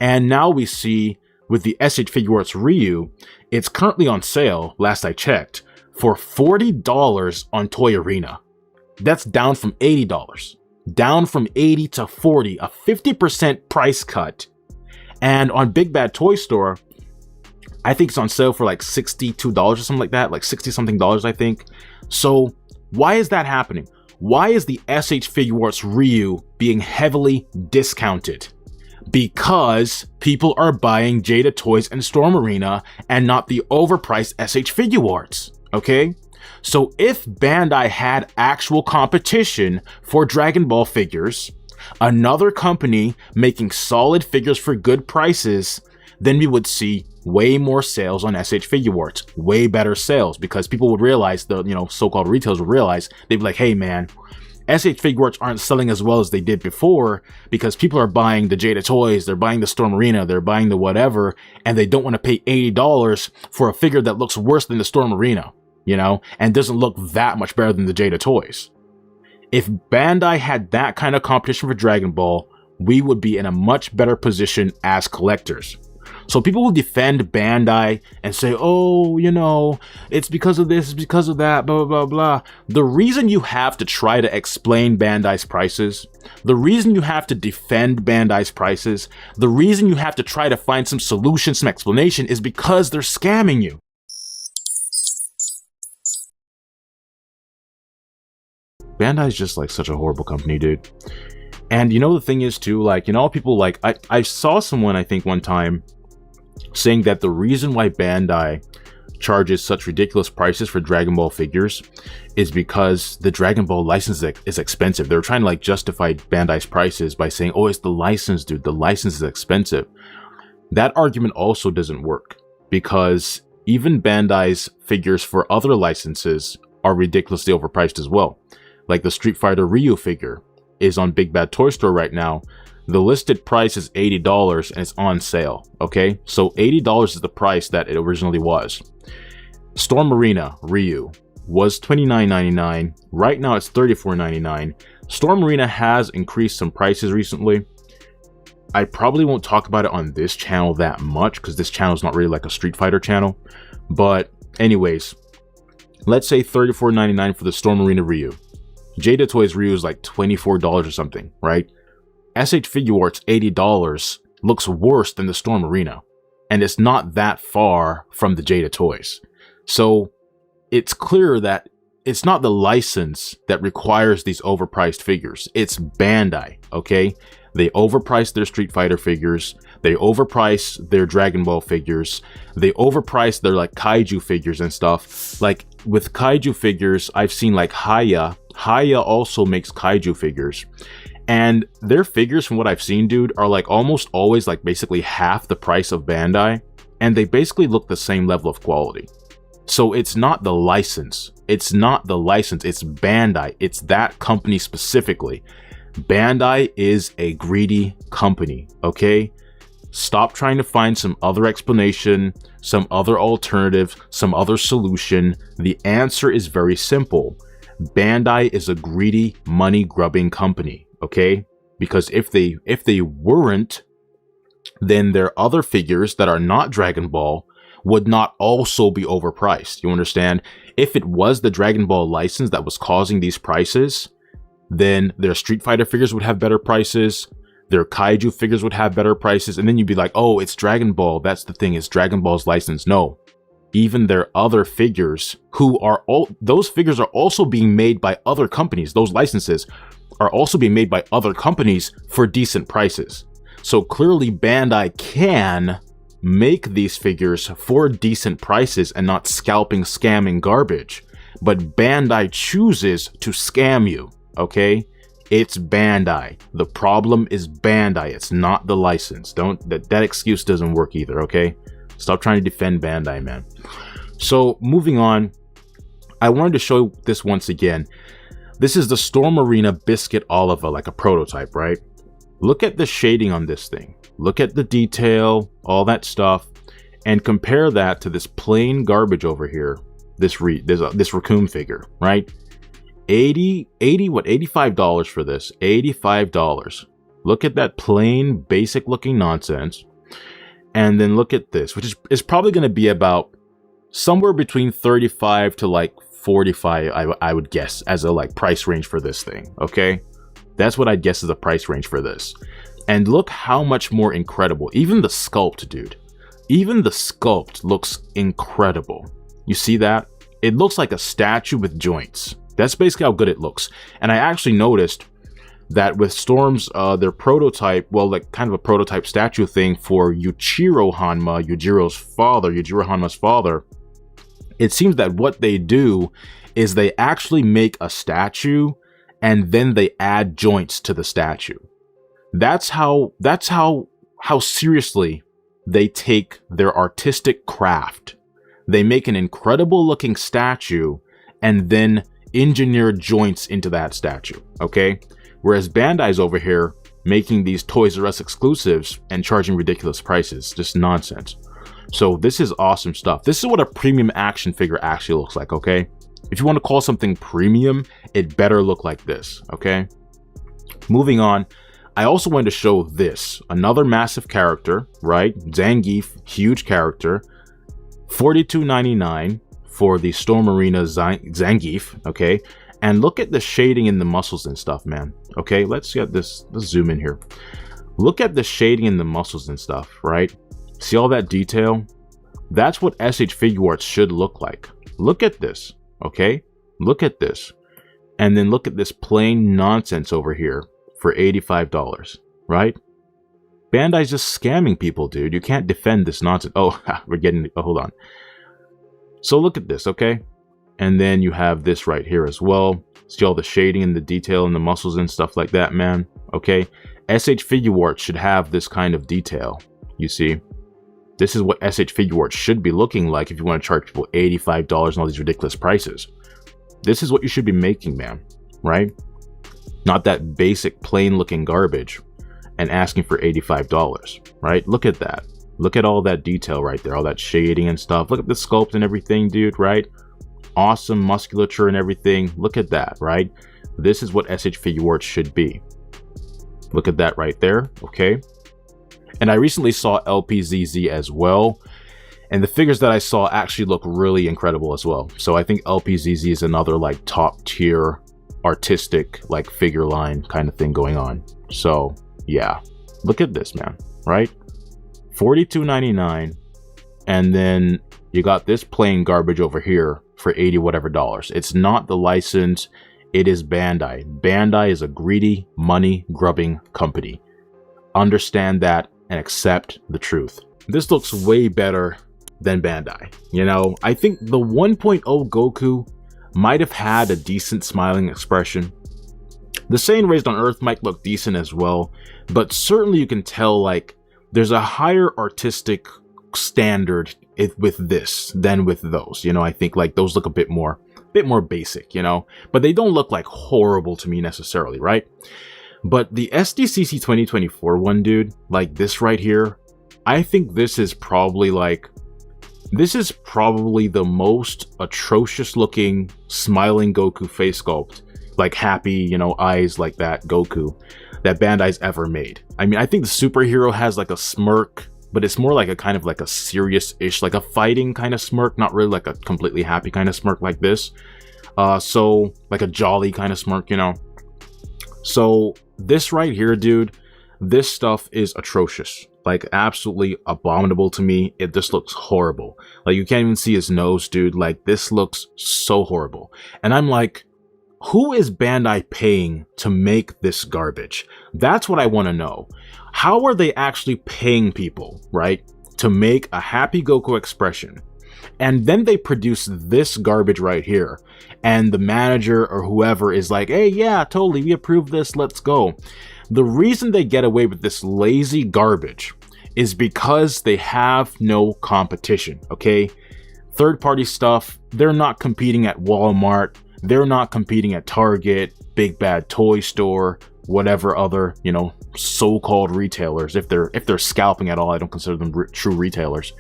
And now we see with the SH Figuarts Ryu, it's currently on sale, last I checked, for $40 on Toy Arena. That's down from $80. Down from 80 to 40, a 50% price cut. And on Big Bad Toy Store, I think it's on sale for like $62 or something like that, like 60 something dollars, I think. So why is that happening? Why is the SH Figuarts Ryu being heavily discounted? Because people are buying Jada Toys and Storm Arena and not the overpriced SH Figuarts, okay? So if Bandai had actual competition for Dragon Ball figures, another company making solid figures for good prices, then we would see way more sales on SH Figuarts, way better sales, because people would realize, the so-called retailers would realize, they'd be like, hey man, SH Figuarts aren't selling as well as they did before because people are buying the Jada Toys, they're buying the Storm Arena, they're buying the whatever, and they don't want to pay $80 for a figure that looks worse than the Storm Arena, and doesn't look that much better than the Jada Toys. If Bandai had that kind of competition for Dragon Ball, we would be in a much better position as collectors. So people will defend Bandai and say, oh, it's because of this, it's because of that, blah, blah, blah, blah. The reason you have to try to explain Bandai's prices, the reason you have to defend Bandai's prices, the reason you have to try to find some solution, some explanation is because they're scamming you. Bandai's just like such a horrible company, dude. And the thing is too, people I saw someone, I think one time, saying that the reason why Bandai charges such ridiculous prices for Dragon Ball figures is because the Dragon Ball license is expensive. They're trying to justify Bandai's prices by saying, oh, it's the license, dude. The license is expensive. That argument also doesn't work because even Bandai's figures for other licenses are ridiculously overpriced as well. Like the Street Fighter Ryu figure is on Big Bad Toy Store right now. The listed price is $80 and it's on sale, okay? So $80 is the price that it originally was. Storm Arena Ryu was $29.99. Right now it's $34.99. Storm Arena has increased some prices recently. I probably won't talk about it on this channel that much because this channel is not really like a Street Fighter channel. But anyways, let's say $34.99 for the Storm Arena Ryu. Jada Toys Ryu is like $24 or something, right? SH Figuarts $80 looks worse than the Storm Arena, and it's not that far from the Jada Toys. So it's clear that it's not the license that requires these overpriced figures. It's Bandai, okay? They overprice their Street Fighter figures. They overprice their Dragon Ball figures. They overprice their kaiju figures and stuff. Like with kaiju figures, I've seen Haya. Haya also makes kaiju figures. And their figures, from what I've seen, dude, are almost always basically half the price of Bandai. And they basically look the same level of quality. So it's not the license. It's not the license. It's Bandai. It's that company specifically. Bandai is a greedy company, okay? Stop trying to find some other explanation, some other alternative, some other solution. The answer is very simple. Bandai is a greedy, money-grubbing company, okay? Because if they weren't, then their other figures that are not Dragon Ball would not also be overpriced. You understand? If it was the Dragon Ball license that was causing these prices, then their Street Fighter figures would have better prices, their kaiju figures would have better prices, and then you'd be like, oh, it's Dragon Ball. That's the thing, it's Dragon Ball's license. No. Even their other figures, those figures are also being made by other companies. Those licenses are also being made by other companies for decent prices. So clearly Bandai can make these figures for decent prices and not scalping, scamming garbage. But Bandai chooses to scam you, okay? It's Bandai. The problem is Bandai. It's not the license. That excuse doesn't work either, okay? Stop trying to defend Bandai, man. So moving on, I wanted to show this once again. This is the Storm Arena Biscuit Oliva, like a prototype, right? Look at the shading on this thing. Look at the detail, all that stuff, and compare that to this plain garbage over here. This raccoon figure, right? $85 for this. $85. Look at that plain, basic looking nonsense. And then look at this, which is probably going to be about somewhere between 35 to like 45, I would guess, as a like price range for this thing. Okay, that's what I'd guess is the price range for this. And look how much more incredible. Even the sculpt, dude. Even the sculpt looks incredible. You see that? It looks like a statue with joints. That's basically how good it looks. And I actually noticed that with Storm's, their prototype, well, like kind of a prototype statue thing for Yuichiro Hanma, Yujiro's father, Yujiro Hanma's father, it seems that what they do is they actually make a statue and then they add joints to the statue. That's how seriously they take their artistic craft. They make an incredible looking statue and then engineer joints into that statue, okay? Whereas Bandai's over here making these Toys R Us exclusives and charging ridiculous prices. Just nonsense. So this is awesome stuff. This is what a premium action figure actually looks like, okay? If you want to call something premium, it better look like this, okay? Moving on, I also wanted to show this. Another massive character, right? Zangief, huge character. $42.99 for the Storm Arena Zangief, okay? And look at the shading in the muscles and stuff, man. Okay, let's get this. Let's zoom in here. Look at the shading in the muscles and stuff, right? See all that detail? That's what SH Figuarts should look like. Look at this, okay? Look at this. And then look at this plain nonsense over here for $85, right? Bandai's just scamming people, dude. You can't defend this nonsense. Oh, we're getting... Oh, hold on. So look at this, okay? And then you have this right here as well. See all the shading and the detail and the muscles and stuff like that, man. Okay? SH Figuarts should have this kind of detail. You see? This is what SH Figuarts should be looking like if you want to charge people $85 and all these ridiculous prices. This is what you should be making, man. Right? Not that basic plain looking garbage and asking for $85. Right? Look at that. Look at all that detail right there. All that shading and stuff. Look at the sculpt and everything, dude. Right? Awesome musculature and everything. Look at that, right? This is what SH Figuarts should be. Look at that right there, okay? And I recently saw LPZZ as well, and the figures that I saw actually look really incredible as well. So I think LPZZ is another like top tier artistic like figure line kind of thing going on. So yeah, look at this, man, right? $42.99, and then you got this plain garbage over here for 80 whatever dollars. It's not the license, it is Bandai. Bandai is a greedy, money grubbing company. Understand that and accept the truth. This looks way better than Bandai. You know, I think the 1.0 Goku might have had a decent smiling expression. The Saiyan Raised on Earth might look decent as well, but certainly you can tell like there's a higher artistic standard with this than with those. You know, I think like those look a bit more basic, you know, but they don't look like horrible to me necessarily, right? But the SDCC 2024 one, dude, like this right here, I think this is probably the most atrocious looking smiling Goku face sculpt, like happy, you know, eyes like that Goku that Bandai's ever made. I mean, I think the superhero has like a smirk, but it's more like a kind of like a serious-ish, like a fighting kind of smirk, not really like a completely happy kind of smirk like this. So like a jolly kind of smirk, you know. So this right here, dude, this stuff is atrocious, like absolutely abominable to me. It just looks horrible. Like you can't even see his nose, dude. Like this looks so horrible. And I'm like, who is Bandai paying to make this garbage? That's what I want to know. How are they actually paying people, right, to make a happy Goku expression? And then they produce this garbage right here. And the manager or whoever is like, hey, yeah, totally, we approve this, let's go. The reason they get away with this lazy garbage is because they have no competition, okay? Third-party stuff, they're not competing at Walmart. They're not competing at Target, Big Bad Toy Store, whatever other, you know, so-called retailers. If they're scalping at all, I don't consider them true retailers.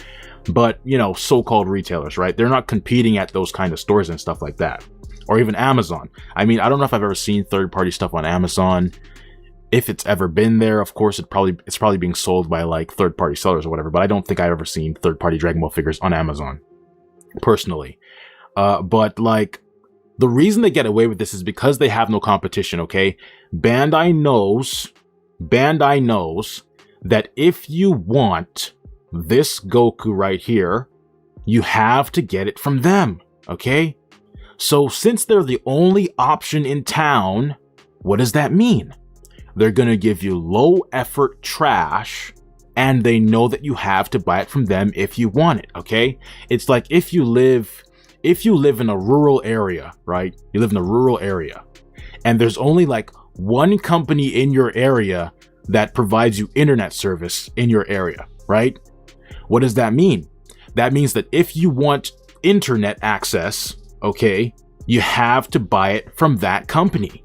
But, you know, so-called retailers, right? They're not competing at those kind of stores and stuff like that. Or even Amazon. I mean, I don't know if I've ever seen third-party stuff on Amazon. If it's ever been there, of course, it's probably being sold by like third-party sellers or whatever, but I don't think I've ever seen third-party Dragon Ball figures on Amazon, personally. But like, the reason they get away with this is because they have no competition, okay? Bandai knows that if you want this Goku right here, you have to get it from them, okay? So since they're the only option in town, what does that mean? They're gonna give you low effort trash, and they know that you have to buy it from them if you want it, okay? It's like if you live in a rural area, right? You live in a rural area, and there's only like one company in your area that provides you internet service in your area, right? What does that mean? That means that if you want internet access, okay, you have to buy it from that company.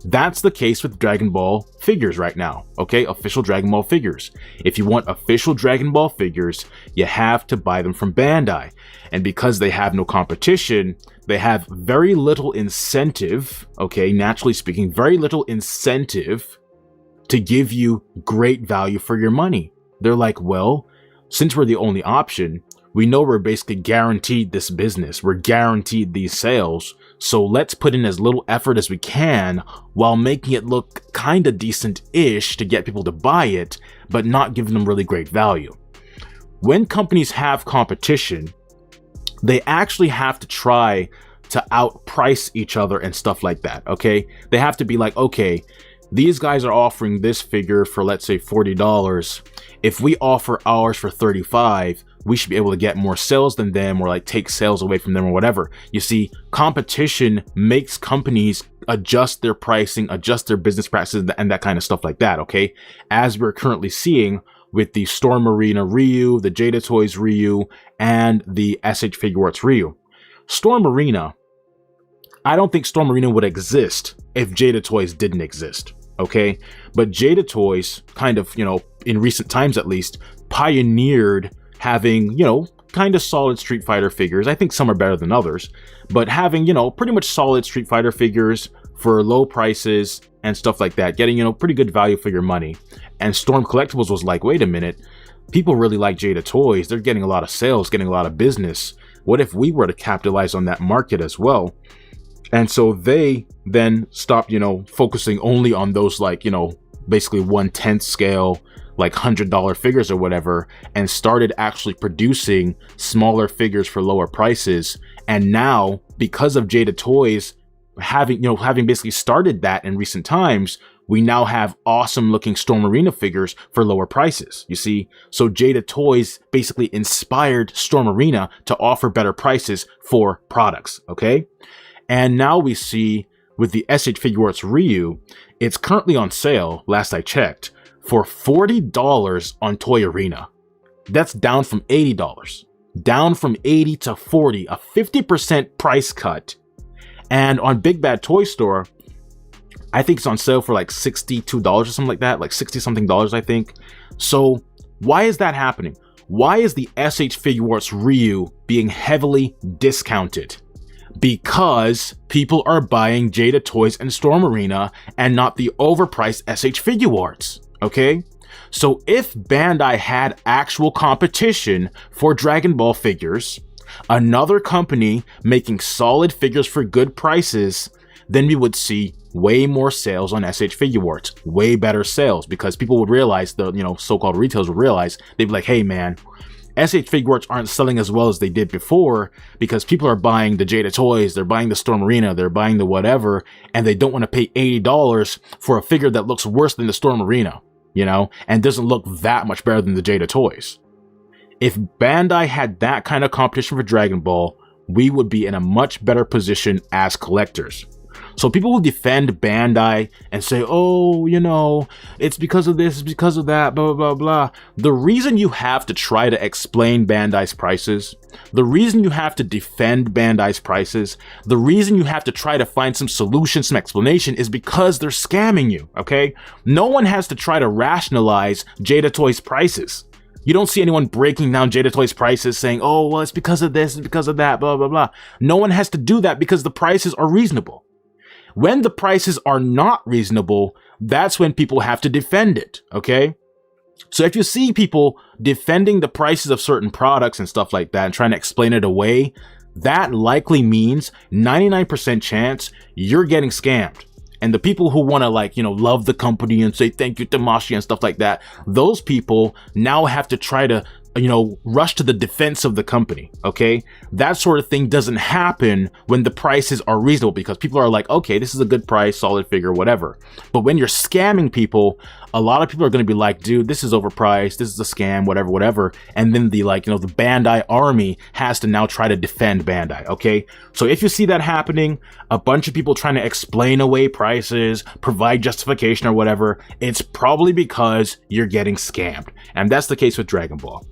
That's the case with Dragon Ball figures right now, okay? Official Dragon Ball figures. If you want official Dragon Ball figures, you have to buy them from Bandai. And because they have no competition, they have very little incentive, okay? Naturally speaking, very little incentive to give you great value for your money. They're like, well, since we're the only option, we know we're basically guaranteed this business. We're guaranteed these sales. So let's put in as little effort as we can while making it look kind of decent-ish to get people to buy it, but not giving them really great value. When companies have competition, they actually have to try to outprice each other and stuff like that, okay? They have to be like, okay, these guys are offering this figure for, let's say, $40. If we offer ours for $35, we should be able to get more sales than them, or like take sales away from them or whatever. You see, competition makes companies adjust their pricing, adjust their business practices, and that kind of stuff like that, okay? As we're currently seeing with the Storm Arena Ryu, the Jada Toys Ryu, and the SH Figuarts Ryu. Storm Arena, I don't think Storm Arena would exist if Jada Toys didn't exist, okay? But Jada Toys kind of, you know, in recent times at least, pioneered having, you know, kind of solid Street Fighter figures. I think some are better than others, but having, you know, pretty much solid Street Fighter figures for low prices and stuff like that, getting, you know, pretty good value for your money. And Storm Collectibles was like, wait a minute, people really like Jada Toys. They're getting a lot of sales, getting a lot of business. What if we were to capitalize on that market as well? And so they then stopped, you know, focusing only on those, like, you know, basically 1/10 scale, like $100 figures or whatever, and started actually producing smaller figures for lower prices. And now, because of Jada Toys having basically started that in recent times, we now have awesome looking Storm Arena figures for lower prices. You see, so Jada Toys basically inspired Storm Arena to offer better prices for products, okay? And now we see with the SH Figuarts Ryu, it's currently on sale, last I checked, for $40 on Toy Arena. That's down from $80. Down from 80 to 40, a 50% price cut. And on Big Bad Toy Store, I think it's on sale for like $62 or something like that, like 60 something dollars, I think. So why is that happening? Why is the SH Figuarts Ryu being heavily discounted? Because people are buying Jada Toys and Storm Arena and not the overpriced SH Figuarts. Okay, so if Bandai had actual competition for Dragon Ball figures, another company making solid figures for good prices, then we would see way more sales on SH Figuarts, way better sales, because people would realize, the, you know, so-called retailers would realize, they'd be like, hey man, SH Figuarts aren't selling as well as they did before because people are buying the Jada Toys, they're buying the Storm Arena, they're buying the whatever, and they don't want to pay $80 for a figure that looks worse than the Storm Arena, you know, and doesn't look that much better than the Jada Toys. If Bandai had that kind of competition for Dragon Ball, we would be in a much better position as collectors. So people will defend Bandai and say, oh, you know, it's because of this, it's because of that, blah, blah, blah, blah. The reason you have to try to explain Bandai's prices, the reason you have to defend Bandai's prices, the reason you have to try to find some solution, some explanation is because they're scamming you, okay? No one has to try to rationalize Jada Toys' prices. You don't see anyone breaking down Jada Toys' prices saying, oh, well, it's because of this, it's because of that, blah, blah, blah. No one has to do that because the prices are reasonable. When the prices are not reasonable, that's when people have to defend it, okay? So if you see people defending the prices of certain products and stuff like that and trying to explain it away, that likely means 99% chance you're getting scammed. And the people who want to, like, you know, love the company and say thank you Tamashii and stuff like that, those people now have to try to, you know, rush to the defense of the company, okay? That sort of thing doesn't happen when the prices are reasonable, because people are like, okay, this is a good price, solid figure, whatever. But when you're scamming people, a lot of people are going to be like, dude, this is overpriced, this is a scam, whatever, whatever. And then the, like, you know, the Bandai army has to now try to defend Bandai, okay? So if you see that happening, a bunch of people trying to explain away prices, provide justification or whatever, it's probably because you're getting scammed. And that's the case with Dragon Ball.